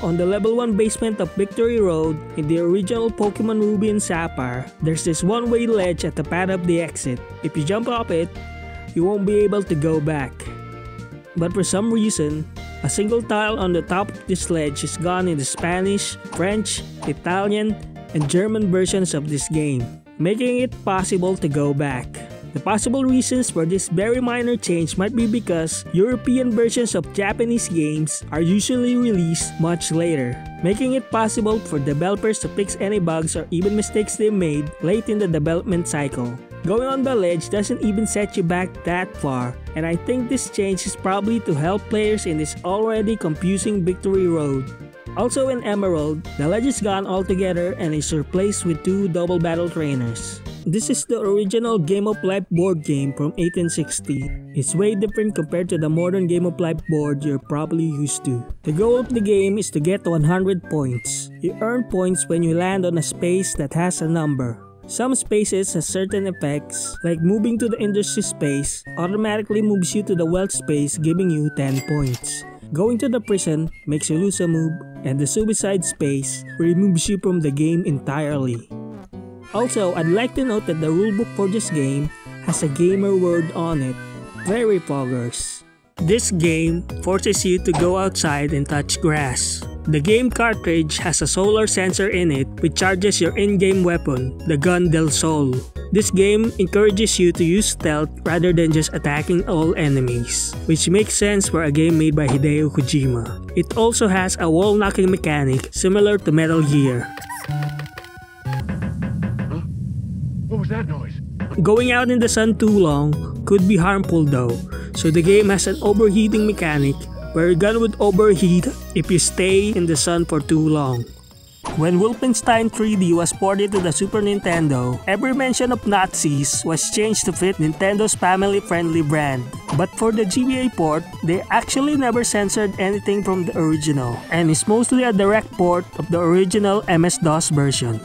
On the level 1 basement of Victory Road in the original Pokemon Ruby and Sapphire, there's this one-way ledge at the path of the exit. If you jump off it, you won't be able to go back. But for some reason, a single tile on the top of this ledge is gone in the Spanish, French, Italian, and German versions of this game, making it possible to go back. The possible reasons for this very minor change might be because European versions of Japanese games are usually released much later, making it possible for developers to fix any bugs or even mistakes they made late in the development cycle. Going on the ledge doesn't even set you back that far, and I think this change is probably to help players in this already confusing Victory Road. Also in Emerald, the ledge is gone altogether and is replaced with 2 double battle trainers. This is the original Game of Life board game from 1860. It's way different compared to the modern Game of Life board you're probably used to. The goal of the game is to get 100 points. You earn points when you land on a space that has a number. Some spaces have certain effects, like moving to the industry space automatically moves you to the wealth space, giving you 10 points. Going to the prison makes you lose a move, and the suicide space removes you from the game entirely. Also, I'd like to note that the rulebook for this game has a gamer word on it. Very poggers. This game forces you to go outside and touch grass. The game cartridge has a solar sensor in it which charges your in-game weapon, the Gun del Sol. This game encourages you to use stealth rather than just attacking all enemies, which makes sense for a game made by Hideo Kojima. It also has a wall-knocking mechanic similar to Metal Gear. Huh? What was that noise? Going out in the sun too long could be harmful though, so the game has an overheating mechanic where your gun would overheat if you stay in the sun for too long. When Wolfenstein 3D was ported to the Super Nintendo, every mention of Nazis was changed to fit Nintendo's family-friendly brand. But for the GBA port, they actually never censored anything from the original, and it's mostly a direct port of the original MS-DOS version.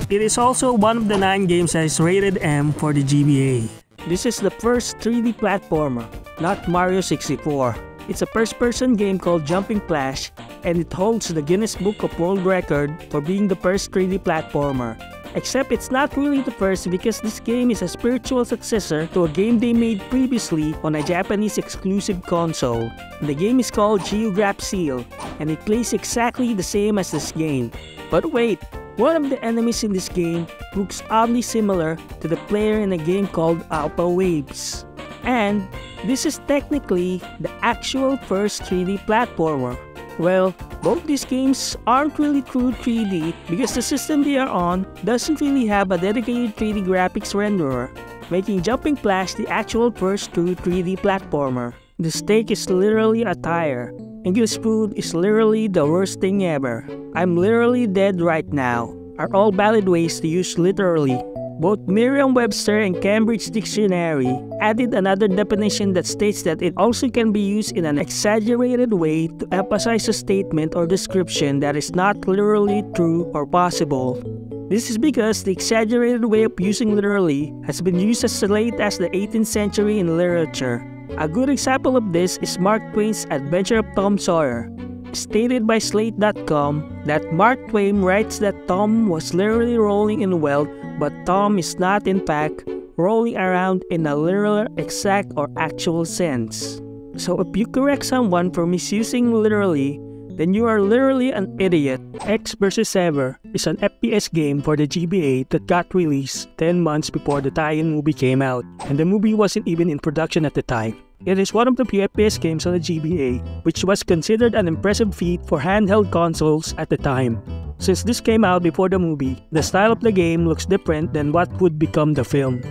It is also one of the 9 games that is rated M for the GBA. This is the first 3D platformer, not Mario 64. It's a first-person game called Jumping Flash, and it holds the Guinness Book of World Record for being the first 3D platformer. Except it's not really the first because this game is a spiritual successor to a game they made previously on a Japanese exclusive console. The game is called Geograph Seal, and it plays exactly the same as this game. But wait! One of the enemies in this game looks oddly similar to the player in a game called Alpha Waves. And this is technically the actual first 3D platformer. Well, both these games aren't really true 3D because the system they are on doesn't really have a dedicated 3D graphics renderer, making Jumping Flash the actual first true 3D platformer. The steak is literally a tire. English food is literally the worst thing ever. I'm literally dead right now are all valid ways to use literally. Both Merriam-Webster and Cambridge Dictionary added another definition that states that it also can be used in an exaggerated way to emphasize a statement or description that is not literally true or possible. This is because the exaggerated way of using literally has been used as late as the 18th century in literature. A good example of this is Mark Twain's Adventure of Tom Sawyer. Stated by Slate.com that Mark Twain writes that Tom was literally rolling in wealth, but Tom is not in fact rolling around in a literal, exact, or actual sense. So if you correct someone for misusing literally, then you are literally an idiot. X vs. Ever is an FPS game for the GBA that got released 10 months before the tie-in movie came out, and the movie wasn't even in production at the time. It is one of the few FPS games on the GBA, which was considered an impressive feat for handheld consoles at the time. Since this came out before the movie, the style of the game looks different than what would become the film.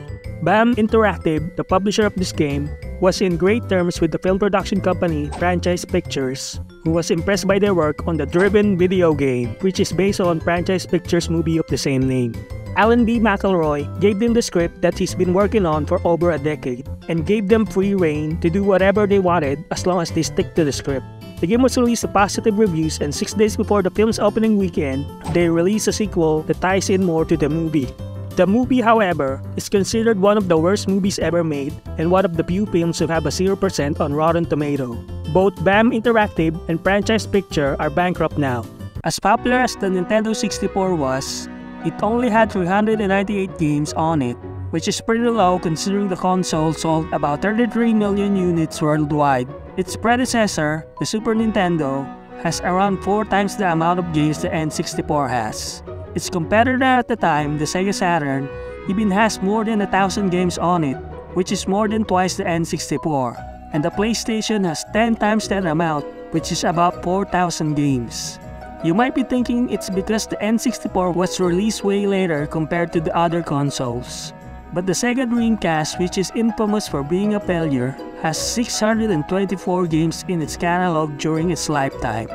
BAM Interactive, the publisher of this game, was in great terms with the film production company Franchise Pictures, who was impressed by their work on the Driven video game, which is based on Franchise Pictures' movie of the same name. Alan B. McElroy gave them the script that he's been working on for over a decade, and gave them free reign to do whatever they wanted as long as they stick to the script. The game was released to positive reviews, and 6 days before the film's opening weekend, they released a sequel that ties in more to the movie. The movie, however, is considered one of the worst movies ever made and one of the few films to have a 0% on Rotten Tomato. Both BAM Interactive and Franchise Picture are bankrupt now. As popular as the Nintendo 64 was, it only had 398 games on it, which is pretty low considering the console sold about 33 million units worldwide. Its predecessor, the Super Nintendo, has around 4 times the amount of games the N64 has. Its competitor at the time, the Sega Saturn, even has more than 1,000 games on it, which is more than twice the N64. And the PlayStation has 10 times that amount, which is about 4,000 games. You might be thinking it's because the N64 was released way later compared to the other consoles. But the Sega Dreamcast, which is infamous for being a failure, has 624 games in its catalog during its lifetime.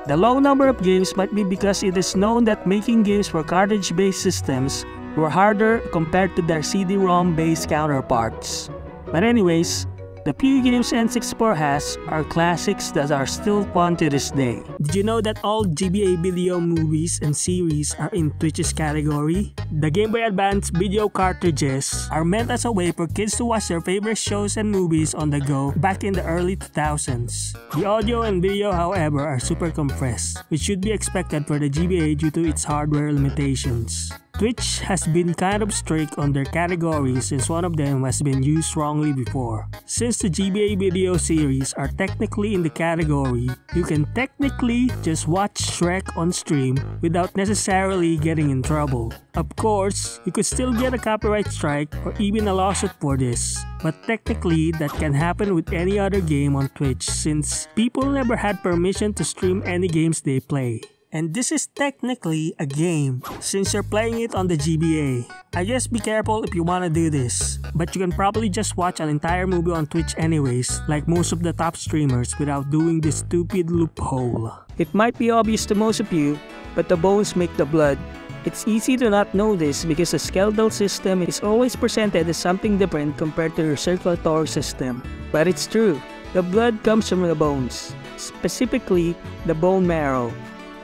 The low number of games might be because it is known that making games for cartridge-based systems were harder compared to their CD-ROM-based counterparts. But anyways, the few games N64 has are classics that are still fun to this day. Did you know that all GBA video movies and series are in Twitch's category? The Game Boy Advance video cartridges are meant as a way for kids to watch their favorite shows and movies on the go back in the early 2000s. The audio and video, however, are super compressed, which should be expected for the GBA due to its hardware limitations. Twitch has been kind of strict on their categories since one of them has been used wrongly before. Since the GBA video series are technically in the category, you can technically just watch Shrek on stream without necessarily getting in trouble. Of course, you could still get a copyright strike or even a lawsuit for this, but technically that can happen with any other game on Twitch since people never had permission to stream any games they play. And this is technically a game since you're playing it on the GBA. I guess be careful if you wanna do this, but you can probably just watch an entire movie on Twitch anyways, like most of the top streamers, without doing this stupid loophole. It might be obvious to most of you, but the bones make the blood. It's easy to not know this because the skeletal system is always presented as something different compared to your circulatory system. But it's true, the blood comes from the bones, specifically the bone marrow,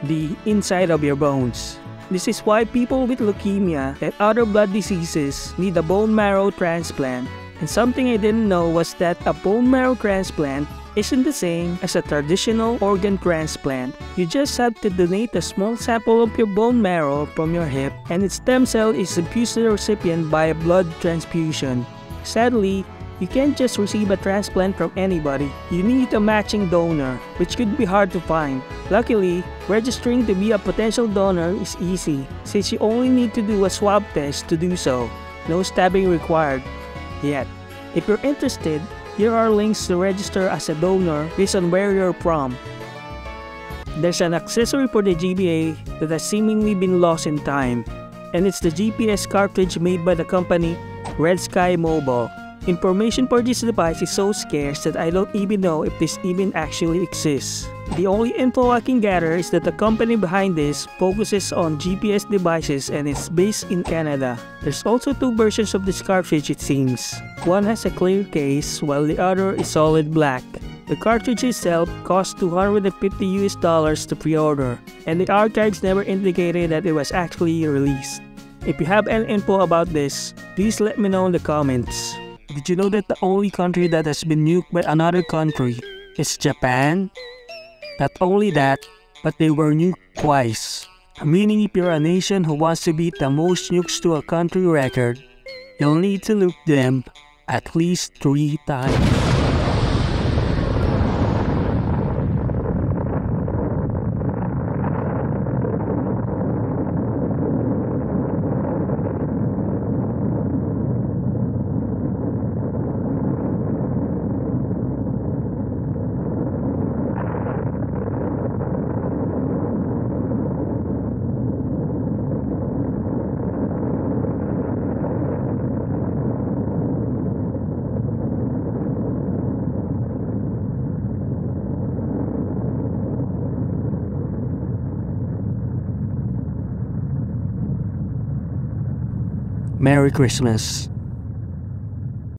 the inside of your bones. This is why people with leukemia and other blood diseases need a bone marrow transplant. And something I didn't know was that a bone marrow transplant isn't the same as a traditional organ transplant. You just have to donate a small sample of your bone marrow from your hip, and its stem cell is infused to the recipient by a blood transfusion. Sadly, you can't just receive a transplant from anybody. You need a matching donor, which could be hard to find. Luckily, registering to be a potential donor is easy, since you only need to do a swab test to do so. No stabbing required. Yet. If you're interested, here are links to register as a donor based on where you're from. There's an accessory for the GBA that has seemingly been lost in time, and it's the GPS cartridge made by the company Red Sky Mobile. Information for this device is so scarce that I don't even know if this even actually exists. The only info I can gather is that the company behind this focuses on GPS devices and is based in Canada. There's also 2 versions of this cartridge it seems. One has a clear case while the other is solid black. The cartridge itself cost $250 to pre-order, and the archives never indicated that it was actually released. If you have any info about this, please let me know in the comments. Did you know that the only country that has been nuked by another country is Japan? Not only that, but they were nuked twice. Meaning if you're a nation who wants to beat the most nukes to a country record, you'll need to nuke them at least 3 times. Merry Christmas.